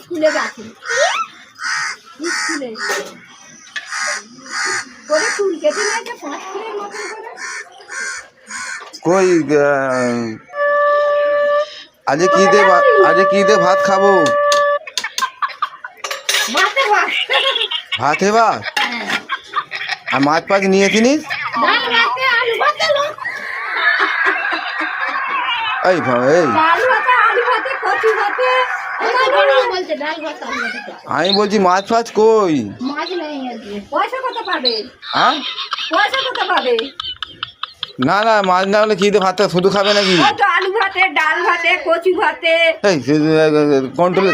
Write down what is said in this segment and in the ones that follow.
স্কুলে গেছে, স্কুলে করে চুল কেটে নিয়েছে 5 কিলোর মতন করে। কই আজকে কি দিয়ে ভাত খাবো? ভাতে ভাত। ভাতে ভাত? আর মাছ ফাছ নিয়েছিনিস? ডাল ভাতে আলু ভাতে লোক। এই এই ডাল ভাতে আলু ভাতে কচু ভাতে। বলছে ডাল ভাতে আলু ভাতে। আমি বলছি মাছ ফাছ কই? মাছ নেই আজকে। পয়সা কত পাবে? হ্যাঁ পয়সা কত পাবে? না না, মাছ না হলে কি দিয়ে ভাতটা শুধু খাবে নাকি? ওই তো আলু ভাতে, ডাল ভাতে, কচু ভাতে। এই কন্ট্রোলে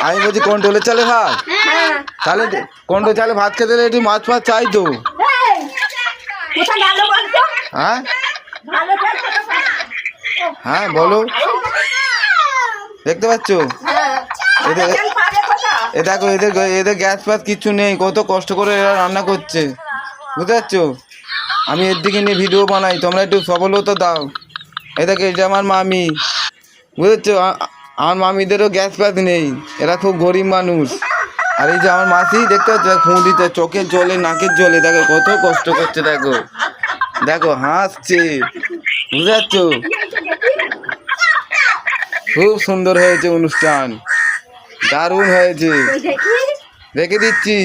আমি বলছি কন্ট্রোলে চালে ভাত। হ্যাঁ তাহলে কন্ট্রোল চালে ভাত খেতে হলে একটু মাছ ফাছ চাই তো। এই, কোথায় গেল বলতো? হ্যাঁ ভালো চাল কোথায় পাবে? হ্যাঁ বলো, দেখতে পাচ্ছ? হ্যাঁ, ভালো এদের চাল পাবে কোথায়? এ দেখো এদের গ্যাস ফ্যাস কিচ্ছু নেই, কত কষ্ট করে এরা রান্না করছে, বুঝতে পারছো? আমি এর দিকে নিয়ে ভিডিও বানাই, তোমরা একটু সফলতা দাও। এ দেখো এটা আমার মামি, বুঝেছো? আমার মামিদেরও গ্যাস ফ্যাস নেই, এরা খুব গরিব মানুষ। আর এই যে আমার মাসি, দেখতে পাচ্ছ ফুঁদিতে চোখের জলে নাকের জলে, দেখো কত কষ্ট করছে, দেখো দেখো হাসছে, বুঝতে পারছো? খুব সুন্দর হয়েছে অনুষ্ঠান, দারুণ হয়েছে, ওই দেখি রেখে দিচ্ছি।